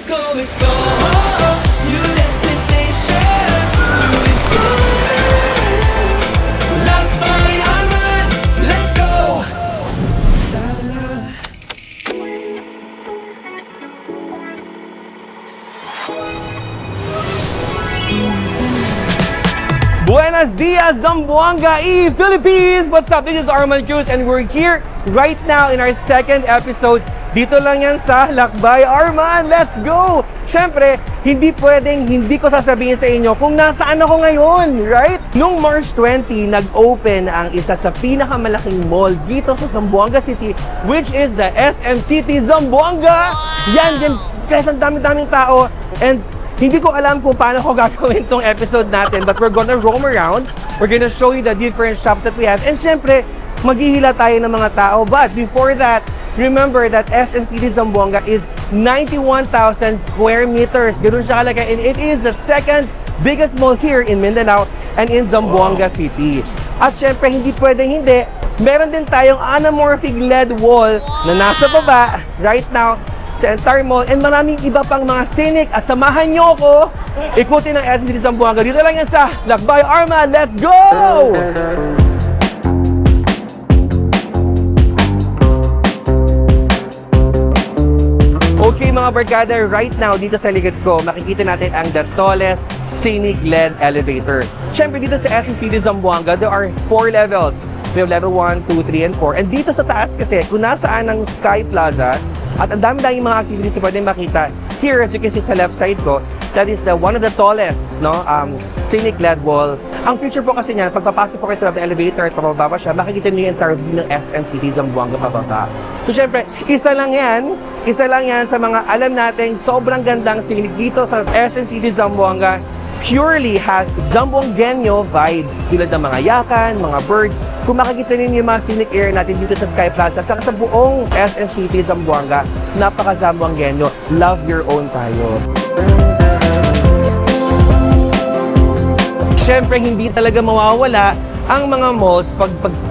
Let's go explore new destination to discover. Lakbay Arman, let's go. Buenos dias, Zamboanga e Philippines! What's up? This is Arman Cruz and we're here right now in our second episode. Dito lang yan sa Lakbay Arman. Let's go! Siyempre, hindi pwedeng hindi ko sasabihin sa inyo kung nasaan ako ngayon, right? Nung March 20, nag-open ang isa sa pinakamalaking mall dito sa Zamboanga City, which is the SM City Zamboanga! Yan din, guys, ang dami-daming tao. And hindi ko alam kung paano ko gagawin tong episode natin, but we're gonna roam around. We're gonna show you the different shops that we have. And syempre, maghihila tayo ng mga tao. But before that, remember that SM City Zamboanga is 91,000 square meters. Ganun siya kalaki. And it is the second biggest mall here in Mindanao and in Zamboanga City. At syempre, hindi pwedeng hindi. Meron din tayong anamorphic LED wall na nasa baba right now sa entire mall, and maraming iba pang mga scenic. At samahan nyo ako ikutin ang SM City Zamboanga. Dito lang yan sa Lakbay Arman. Let's go! Okay mga barkada, right now dito sa likod ko, makikita natin ang the tallest scenic LED elevator. Siyempre dito sa SM City Zamboanga, there are 4 levels. We have level 1, 2, 3, and 4. And dito sa taas kasi, kung nasaan ang Sky Plaza, at ang dami-dami mga activities na pwede makita. Here, as you can see sa left side ko, that is one of the tallest scenic LED wall. Ang feature po kasi niyan, pagpapasok po kayo sa elevator at pababa pa siya, makikita niyo yung entire view ng SM City Zamboanga pababa. So syempre, isa lang yan sa mga alam natin sobrang gandang scenic dito sa SM City Zamboanga. Purely has Zamboangueño vibes, tulad ng mga yakan, mga birds. Kung makikita ninyo yung mga scenic area natin dito sa Sky Plaza, at sa buong SM City Zamboanga, napaka-Zamboangueño. Love your own tayo. Siyempre, hindi talaga mawawala ang mga malls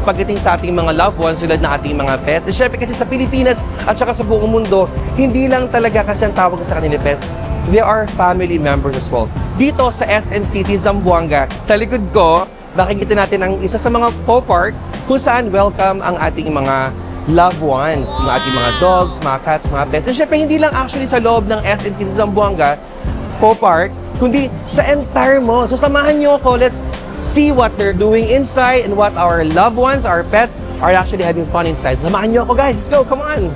pagdating sa ating mga loved ones, tulad ng ating mga pets. And syempre kasi sa Pilipinas at saka sa buong mundo, hindi lang talaga kasi ang tawag sa kanila pets. They are family members as well. Dito sa SM City Zamboanga, sa likod ko, makikita natin ang isa sa mga pop park kung saan welcome ang ating mga loved ones, yung ating mga dogs, mga cats, mga pets. And syempre, hindi lang actually sa loob ng SM City Zamboanga pop park, kundi sa entire mall. So samahan niyo ako, let's see what they're doing inside and what our loved ones, our pets, are actually having fun inside. Samahan niyo ako, guys. Let's go. Come on.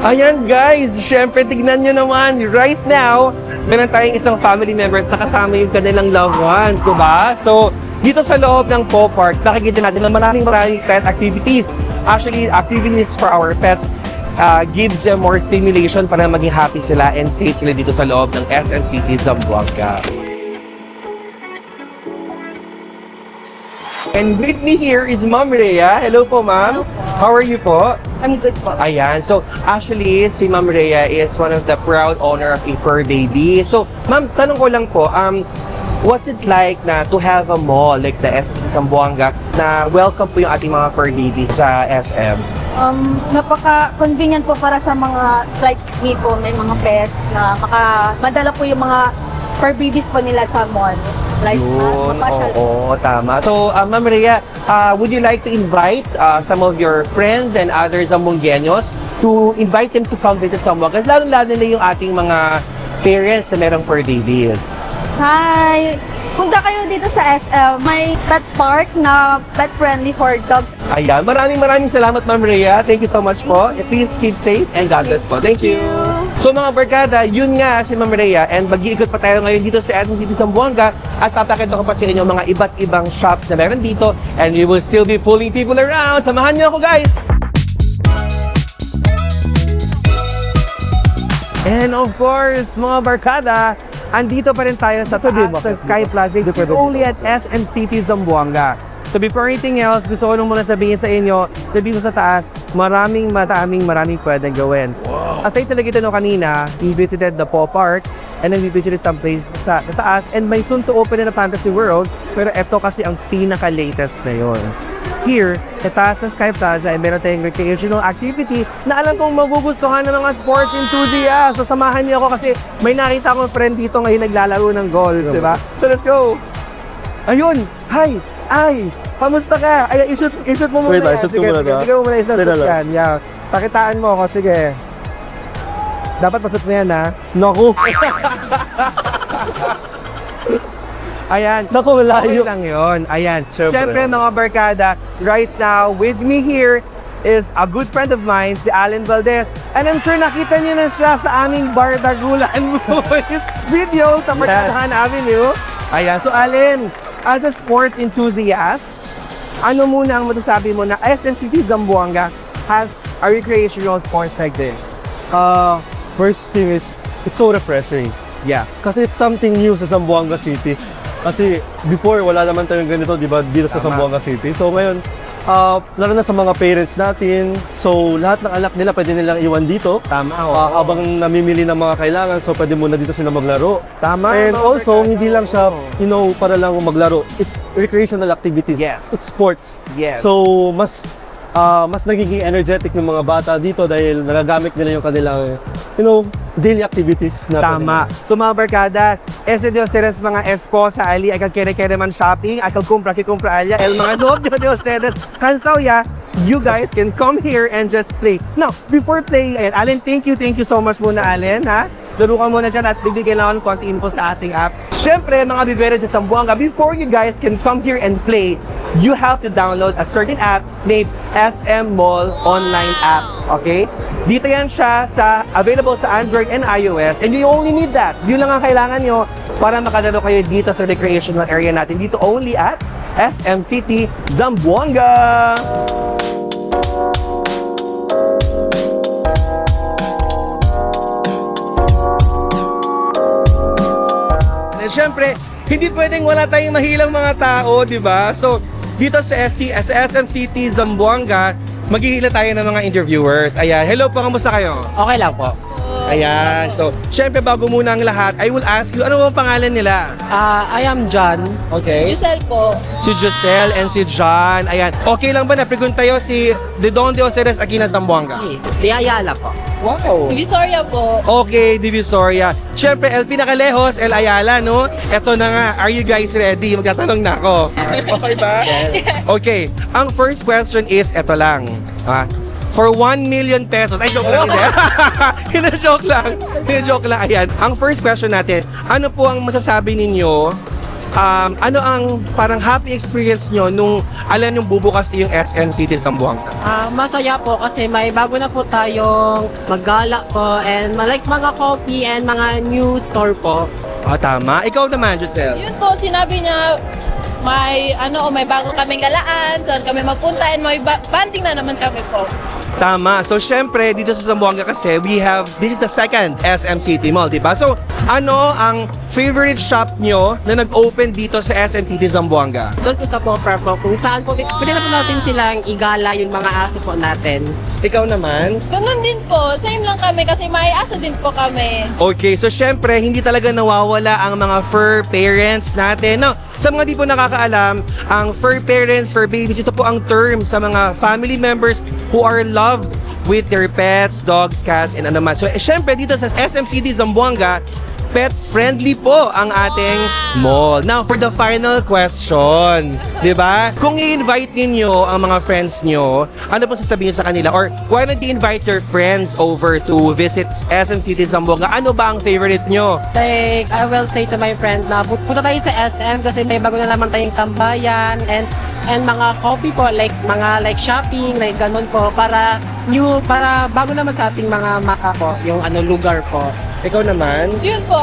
Ayan, guys. Siyempre, tignan nyo naman. Right now, meron tayong isang family members na kasama yung kanilang loved ones, diba? So, dito sa loob ng Pop Park, nakikita natin na maraming pet activities. Actually, activities for our pets gives them more stimulation para maging happy sila and safe sila dito sa loob ng SM City Zamboanga. And with me here is Ma'am Rhea. Hello po, Ma'am. Hello po. How are you po? I'm good po. Ayan. So, actually, si Ma'am Rhea is one of the proud owner of a fur baby. So, Ma'am, tanong ko lang po, what's it like na to have a mall like the SM Zamboanga na welcome po yung ating mga fur babies sa SM? Napaka-convenient po para sa mga like me po, may mga pets na madala po yung mga fur babies po nila sa mall. Like, Yun, mapasyal. oo, tama. So, Ma'am Rhea, would you like to invite some of your friends and other Zamboangueños to invite them to come visit Zamboanga? Kasi lalo-lalo na yung ating mga parents na merong fur babies. Hi! Punta kayo dito sa SM. May pet park na pet friendly for dogs. Ayan, maraming salamat, Ma'am Rhea. Thank you so much po. Please keep safe and God bless po. Thank you. So mga barkada, yun nga si Ma'am Rhea, and mag-iikot pa tayo ngayon dito sa SM City Zamboanga at papakita ko pa sa inyo mga iba't ibang shops na meron dito, and we will still be pulling people around. Samahan niyo ako, guys! And of course, mga barkada, andito pa rin tayo sa taas sa Sky Plaza, only at SM City Zamboanga. So before anything else, gusto ko nung muna sabihin sa inyo, dito sa taas, maraming pwedeng gawin. Aside sa nakita nyo kanina, we visited the Paw Park, and then we visited some places sa taas, and may soon to open na Fantasy World, pero ito kasi ang pinaka-latest ngayon. Here, sa taas ng Sky Plaza, ay meron tayong recreational activity na alam kong magugustuhan ng mga sports enthusiasts. So samahan niyo ako kasi may nakita akong friend dito ngayon naglalaro ng golf, di ba? So let's go! Ayun! Hi! Ay! Kamusta ka? Ay, ishoot mo muna Wait, yan. ishoot ko Sige, muna sige. ba? Sige mo muna ishoot Sige lang. yan. Yeah. Pakitaan mo ako, sige. Dapat pasot mo yan, ha? Naku! Ayan. Naku, Okay malayo. lang yun. Ayan. Siyempre. Siyempre, mga barkada, right now, with me here is a good friend of mine, si Allen Valdez. And I'm sure nakita niyo na siya sa aming Bardagulan Boys video sa Barkadahan Avenue. Ayan. So, Allen, as a sports enthusiast, ano muna ang masasabi mo na SMCT Zamboanga has a recreational sports like this? First thing is, it's so refreshing. Yeah. Kasi it's something new sa Zamboanga City. Kasi before, wala naman tayong ganito, di ba, dito sa Tama. Zamboanga City. So ngayon, lalo na sa mga parents natin, so lahat ng anak nila pwede nilang iwan dito. Tama, Habang namimili ng mga kailangan, so pwede muna dito sila maglaro. Tama. And mga also, barkada. hindi lang siya, para lang maglaro. It's recreational activities. Yes. It's sports. Yes. So, mas nagiging energetic yung mga bata dito dahil nagagamit nila yung kanilang, daily activities na. Tama. So mga barkada, ese de ustedes mga esposa ali, ay kagkere-kere man shopping, ay kagkumpra alya, el mga novio de ustedes, cansado ya, you guys can come here and just play. Now, before playing, ayan, Allen, thank you so much muna, Allen, ha? Laro ka muna dyan at bibigyan lang ako ng konti info sa ating app. Siyempre, mga bibere dyan sa Zamboanga, before you guys can come here and play, you have to download a certain app named SM Mall Online App. Okay? Dito yan siya available sa Android and iOS, and you only need that. Yun lang ang kailangan nyo para makadalo kayo dito sa recreational area natin. Dito only at SM City Zamboanga. And syempre, hindi pwedeng wala tayong mahilang mga tao, di ba? So, dito sa SM City Zamboanga, maghihila tayo ng mga interviewers. Ayan, hello po, kamusta kayo? Okay lang po. Ayan, so, syempre bago muna ang lahat, I will ask you, ano ang pangalan nila? I am John. Okay. Giselle po. Si Giselle and si John. Ayan, okay lang ba na tayo si De Don de Oceres Aquina Zamboanga? Di Ayala po. Wow. Divisoria po. Okay, Divisoria. Siyempre, El pinakalehos, El Ayala, no? Eto na nga, are you guys ready? Magtatanong na ako. Okay ba? Okay, ang first question is, eto lang. For 1 million pesos, ay joke lang, hindi. Joke lang, ayan. Ang first question natin, ano po ang masasabi ninyo, ano ang parang happy experience nyo nung alam yung bubukas yung SM City Zamboanga? Masaya po kasi may bago na po tayong maggala po and like mga coffee and mga new store po. Tama. Ikaw naman, Giselle. Yun po, sinabi niya may bago kaming galaan, saan kami magpunta and may banding na naman kami po. Tama. So, syempre, dito sa Zamboanga kasi, this is the second SM City Mall, di ba? So, ano ang favorite shop nyo na nag-open dito sa SM City Zamboanga? Doon po sa Popper po kung saan po, pwede na po natin silang igala yung mga aso po natin. Ikaw naman? Ganun din po, same lang kami kasi may asa din po kami. Okay, so syempre, hindi talaga nawawala ang mga fur parents natin. No, sa mga di po nakakaalam, ang fur parents, fur babies, ito po ang term sa mga family members who are loved with their pets, dogs, cats, and ano man. So, syempre, dito sa SM City Zamboanga, pet-friendly po ang ating mall. Now, for the final question, di ba? Kung i-invite ninyo ang mga friends nyo, ano po sasabihin sa kanila? Or why not you invite your friends over to visit SM City Zamboanga? Ano ba ang favorite nyo? Like, I will say to my friend na punta tayo sa SM kasi may bago na naman tayong tambayan and mga coffee po, like mga shopping, like ganun po, para bago naman sa ating mga maka po, yung lugar po. Ikaw naman? Yun po,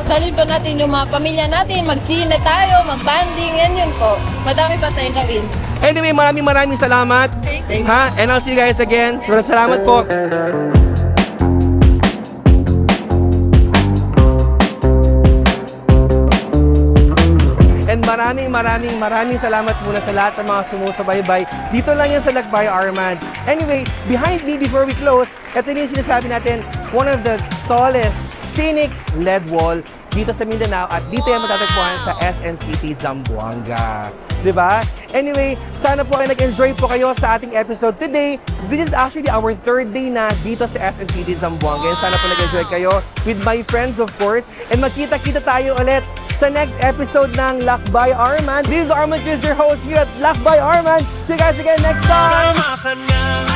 dalhin po natin yung mga pamilya natin, magsine tayo, magbanding, yan yun po. Madami pa tayong gawin. Anyway, maraming salamat. Ha? And I'll see you guys again. Sobrang salamat po. And maraming salamat muna sa lahat ng mga sumusubaybay. Dito lang yan sa Lakbay Armand. Anyway, behind me before we close, ito yung sinasabi natin, one of the tallest scenic LED wall dito sa Mindanao at dito yan matatagpuan sa SN City, Zamboanga. Diba? Anyway, sana po ay nag-enjoy po kayo sa ating episode today. This is actually our third day na dito sa SN City, Zamboanga. And sana po nag-enjoy kayo with my friends, of course. And magkita-kita tayo ulit sa next episode ng Lakbay Arman. This is Arman Cruz, your host here at Lakbay Arman. See you guys again next time! Sama ka na